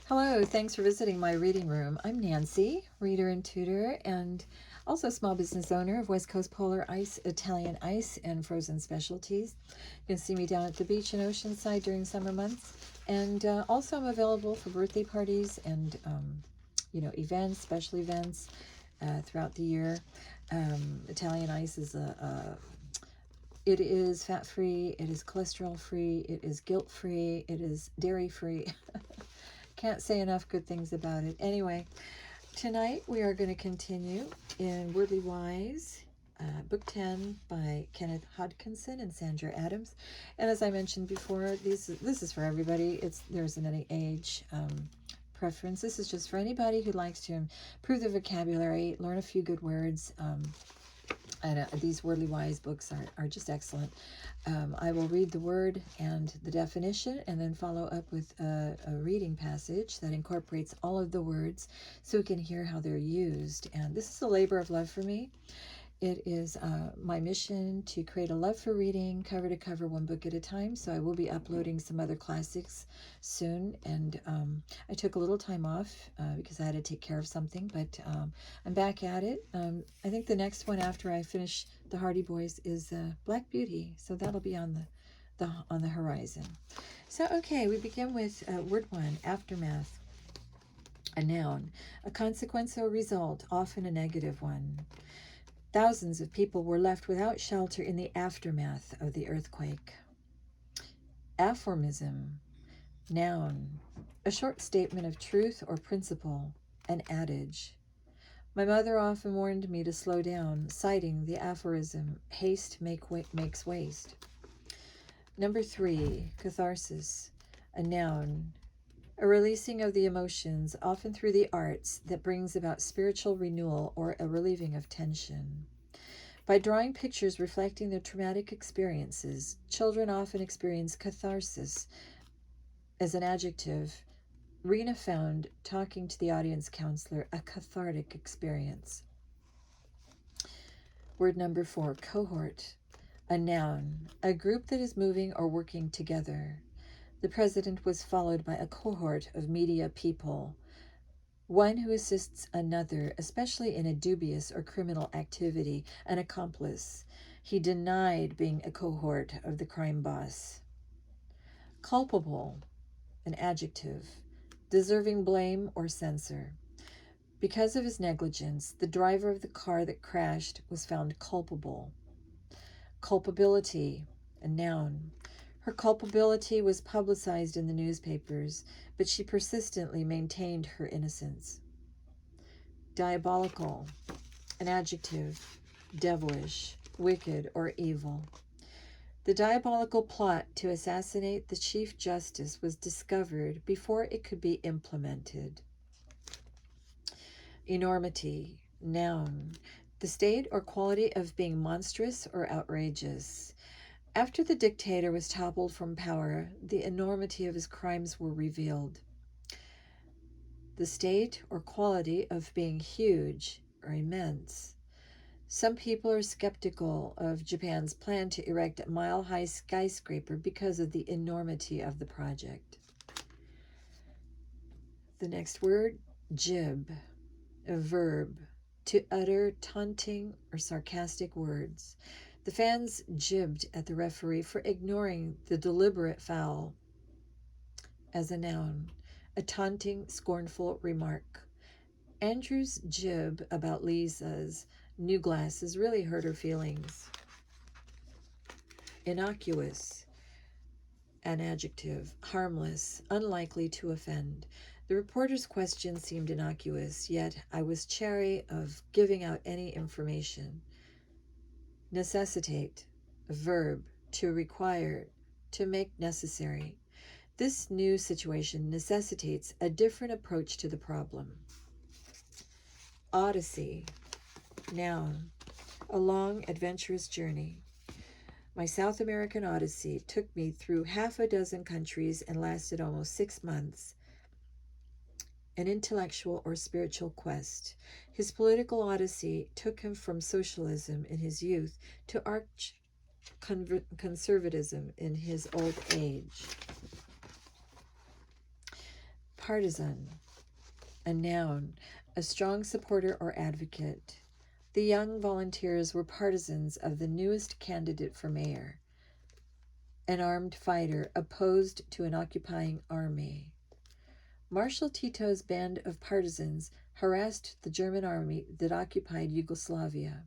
Hello, thanks for visiting my reading room. I'm Nancy, reader and tutor, and also small business owner of West Coast Polar Ice, Italian Ice, and Frozen Specialties. You can see me down at the beach in Oceanside during summer months. And also I'm available for birthday parties and, events, special events throughout the year. Italian Ice is it is fat-free, it is cholesterol-free, it is guilt-free, it is dairy-free. Can't say enough good things about it. Anyway, tonight we are going to continue in Wordly Wise, Book 10 by Kenneth Hodkinson and Sandra Adams. And as I mentioned before, this is for everybody. There isn't any age preference. This is just for anybody who likes to improve their vocabulary, learn a few good words. These Wordly Wise books are just excellent. I will read the word and the definition and then follow up with a reading passage that incorporates all of the words so we can hear how they're used. And this is a labor of love for me. It is my mission to create a love for reading, cover to cover, one book at a time. So I will be uploading some other classics soon. And I took a little time off because I had to take care of something, but I'm back at it. I think the next one after I finish the Hardy Boys is Black Beauty. So that'll be on the horizon. So, okay, we begin with word one, aftermath. A noun, a consequence or result, often a negative one. Thousands of people were left without shelter in the aftermath of the earthquake. Aphorism, noun, a short statement of truth or principle, an adage. My mother often warned me to slow down, citing the aphorism, haste makes waste. Number 3, catharsis, a noun, a releasing of the emotions, often through the arts, that brings about spiritual renewal or a relieving of tension. By drawing pictures reflecting their traumatic experiences, children often experience catharsis. As an adjective, Rena found, talking to the audience counselor, a cathartic experience. Word number 4, cohort, a noun, a group that is moving or working together. The president was followed by a cohort of media people, one who assists another, especially in a dubious or criminal activity, an accomplice. He denied being a cohort of the crime boss. Culpable, an adjective, deserving blame or censure. Because of his negligence, the driver of the car that crashed was found culpable. Culpability, a noun. Her culpability was publicized in the newspapers, but she persistently maintained her innocence. Diabolical, an adjective, devilish, wicked, or evil. The diabolical plot to assassinate the Chief Justice was discovered before it could be implemented. Enormity, noun, the state or quality of being monstrous or outrageous. After the dictator was toppled from power, the enormity of his crimes were revealed. The state or quality of being huge or immense. Some people are skeptical of Japan's plan to erect a mile-high skyscraper because of the enormity of the project. The next word, jib, a verb, to utter taunting or sarcastic words. The fans jibbed at the referee for ignoring the deliberate foul. As a noun, a taunting, scornful remark. Andrew's jib about Lisa's new glasses really hurt her feelings. Innocuous, an adjective, harmless, unlikely to offend. The reporter's question seemed innocuous, yet I was chary of giving out any information. Necessitate, a verb, to require, to make necessary. This new situation necessitates a different approach to the problem. Odyssey, noun, a long, adventurous journey. My South American odyssey took me through half a dozen countries and lasted almost 6 months. An intellectual or spiritual quest. His political odyssey took him from socialism in his youth to arch conservatism in his old age. Partisan, a noun, a strong supporter or advocate. The young volunteers were partisans of the newest candidate for mayor, an armed fighter opposed to an occupying army. Marshal Tito's band of partisans harassed the German army that occupied Yugoslavia.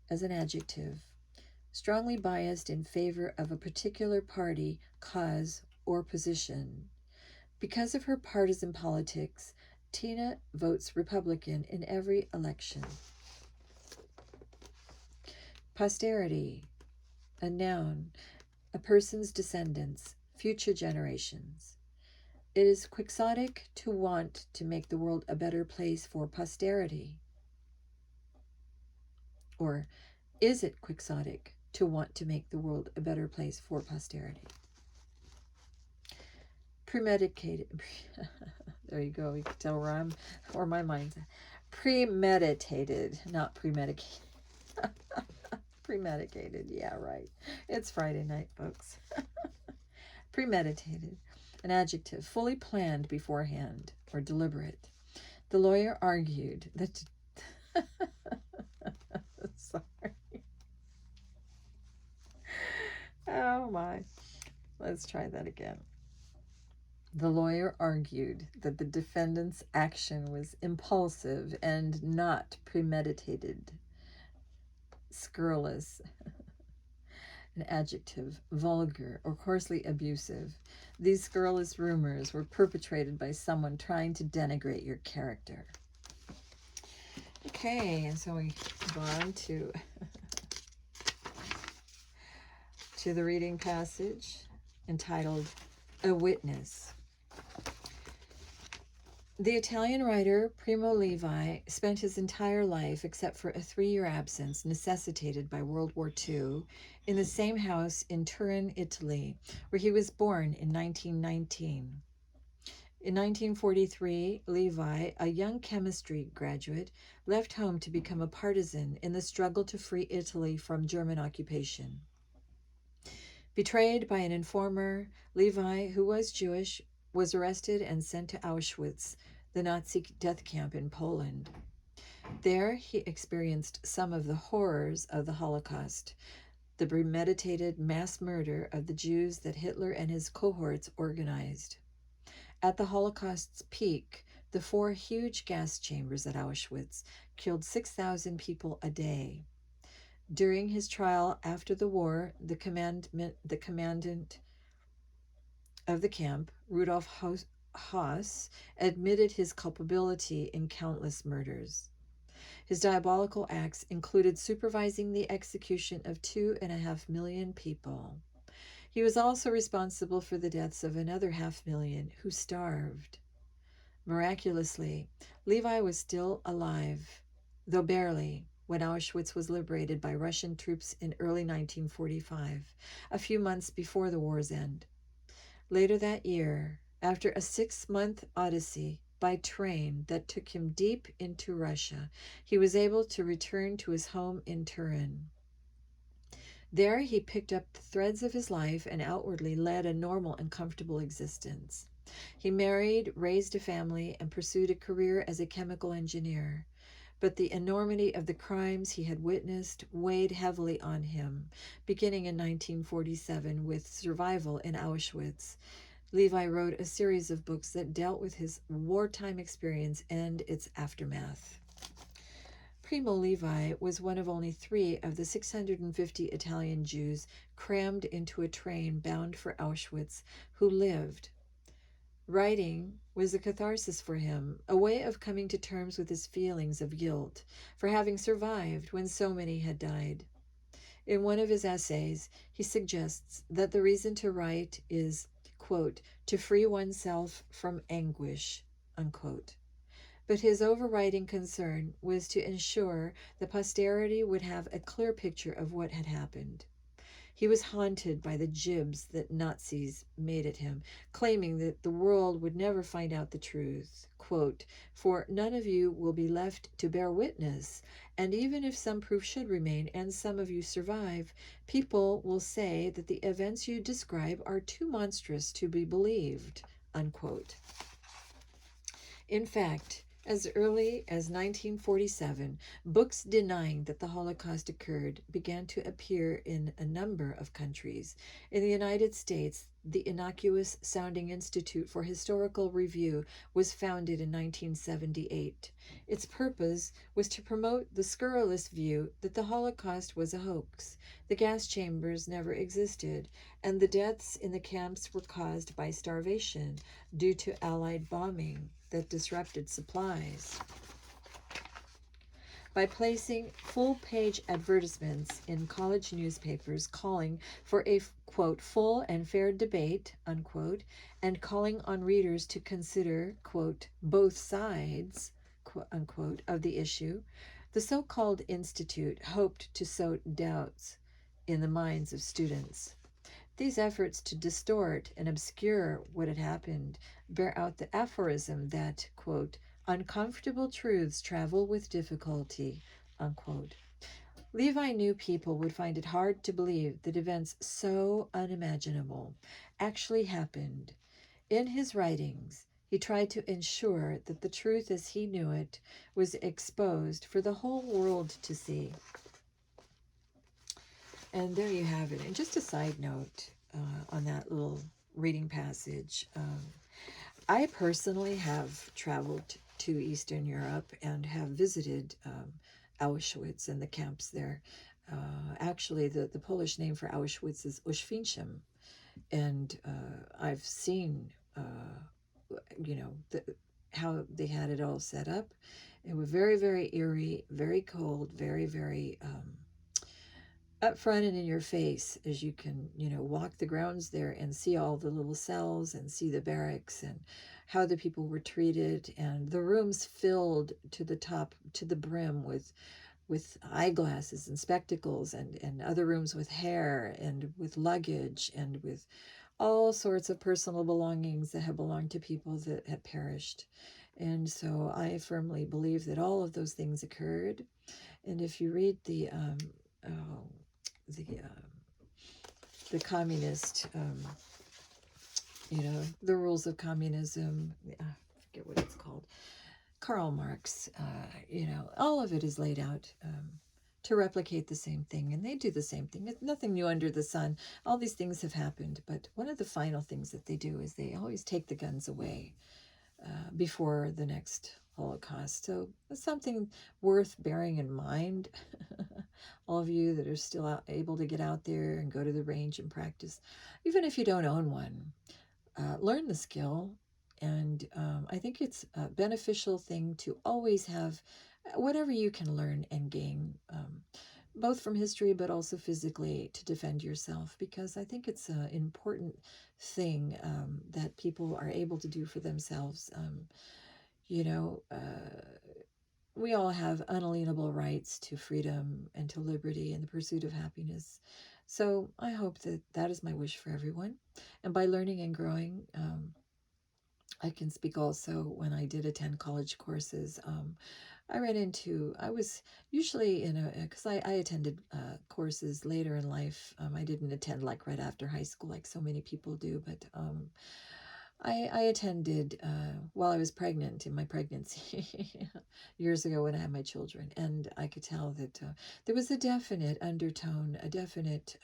As an adjective, strongly biased in favor of a particular party, cause, or position. Because of her partisan politics, Tina votes Republican in every election. Posterity, a noun, a person's descendants, future generations. It is quixotic to want to make the world a better place for posterity. Or is it quixotic to want to make the world a better place for posterity? Premeditated. There you go. You can tell where my mind's at. Premeditated, not premedicated. Premedicated, yeah, right. It's Friday night, folks. Premeditated, an adjective, fully planned beforehand or deliberate. The lawyer argued that. Sorry. Oh my. Let's try that again. The lawyer argued that the defendant's action was impulsive and not premeditated. Scurrilous, an adjective, vulgar or coarsely abusive. These scurrilous rumors were perpetrated by someone trying to denigrate your character. Okay, and so we go on to the reading passage entitled A Witness. The Italian writer Primo Levi spent his entire life, except for a 3-year absence necessitated by World War II, in the same house in Turin, Italy, where he was born in 1919. In 1943, Levi, a young chemistry graduate, left home to become a partisan in the struggle to free Italy from German occupation. Betrayed by an informer, Levi, who was Jewish, was arrested and sent to Auschwitz, the Nazi death camp in Poland. There he experienced some of the horrors of the Holocaust, the premeditated mass murder of the Jews that Hitler and his cohorts organized. At the Holocaust's peak, the 4 huge gas chambers at Auschwitz killed 6,000 people a day. During his trial after the war, the commandant of the camp, Rudolf Haas, admitted his culpability in countless murders. His diabolical acts included supervising the execution of 2.5 million people. He was also responsible for the deaths of another 500,000 who starved. Miraculously, Levi was still alive, though barely, when Auschwitz was liberated by Russian troops in early 1945, a few months before the war's end. Later that year, after a 6-month odyssey by train that took him deep into Russia, he was able to return to his home in Turin. There he picked up the threads of his life and outwardly led a normal and comfortable existence. He married, raised a family, and pursued a career as a chemical engineer. But the enormity of the crimes he had witnessed weighed heavily on him, beginning in 1947 with Survival in Auschwitz. Levi wrote a series of books that dealt with his wartime experience and its aftermath. Primo Levi was one of only 3 of the 650 Italian Jews crammed into a train bound for Auschwitz who lived. Writing was a catharsis for him, a way of coming to terms with his feelings of guilt for having survived when so many had died. In one of his essays, he suggests that the reason to write is, quote, to free oneself from anguish, unquote. But his overriding concern was to ensure that posterity would have a clear picture of what had happened. He was haunted by the jibs that Nazis made at him, claiming that the world would never find out the truth. Quote, for none of you will be left to bear witness, and even if some proof should remain and some of you survive, people will say that the events you describe are too monstrous to be believed. unquote. In fact, as early as 1947, books denying that the Holocaust occurred began to appear in a number of countries. In the United States, the innocuous sounding Institute for Historical Review was founded in 1978. Its purpose was to promote the scurrilous view that the Holocaust was a hoax, the gas chambers never existed, and the deaths in the camps were caused by starvation due to Allied bombing that disrupted supplies. By placing full-page advertisements in college newspapers calling for a, quote, full and fair debate, unquote, and calling on readers to consider, quote, both sides, quote, unquote, of the issue, the so-called institute hoped to sow doubts in the minds of students. These efforts to distort and obscure what had happened bear out the aphorism that, quote, uncomfortable truths travel with difficulty, unquote. Levi knew people would find it hard to believe that events so unimaginable actually happened. In his writings, he tried to ensure that the truth as he knew it was exposed for the whole world to see. And there you have it. And just a side note on that little reading passage. I personally have traveled to Eastern Europe and have visited Auschwitz and the camps there. Actually, the Polish name for Auschwitz is Oświęcim. And I've seen, how they had it all set up. It was very, very eerie, very cold, very, very up front and in your face, as you can, walk the grounds there and see all the little cells and see the barracks and how the people were treated, and the rooms filled to the top, to the brim with eyeglasses and spectacles, and other rooms with hair and with luggage and with all sorts of personal belongings that had belonged to people that had perished. And so I firmly believe that all of those things occurred. And if you read the communist, the rules of communism, I forget what it's called, Karl Marx, all of it is laid out to replicate the same thing, and they do the same thing. It's nothing new under the sun. All these things have happened, but one of the final things that they do is they always take the guns away before the next Holocaust. So it's something worth bearing in mind. All of you that are still able to get out there and go to the range and practice, even if you don't own one, learn the skill. And I think it's a beneficial thing to always have whatever you can learn and gain, both from history but also physically, to defend yourself, because I think it's an important thing that people are able to do for themselves. We all have unalienable rights to freedom and to liberty and the pursuit of happiness. So I hope that that is my wish for everyone. And by learning and growing, I can speak also when I did attend college courses. I was usually because I attended courses later in life. I didn't attend like right after high school like so many people do, but I attended while I was pregnant, in my pregnancy years ago when I had my children, and I could tell that there was a definite undertone, a definite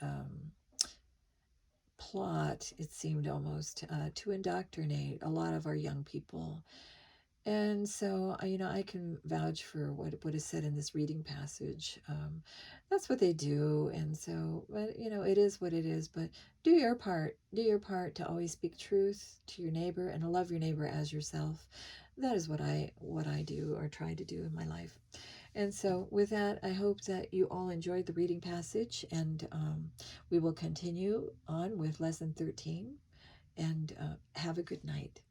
plot, it seemed almost, to indoctrinate a lot of our young people. And so, I can vouch for what is said in this reading passage. That's what they do. And so, but, it is what it is. But do your part. Do your part to always speak truth to your neighbor and to love your neighbor as yourself. That is what I do or try to do in my life. And so with that, I hope that you all enjoyed the reading passage. And we will continue on with Lesson 13. And have a good night.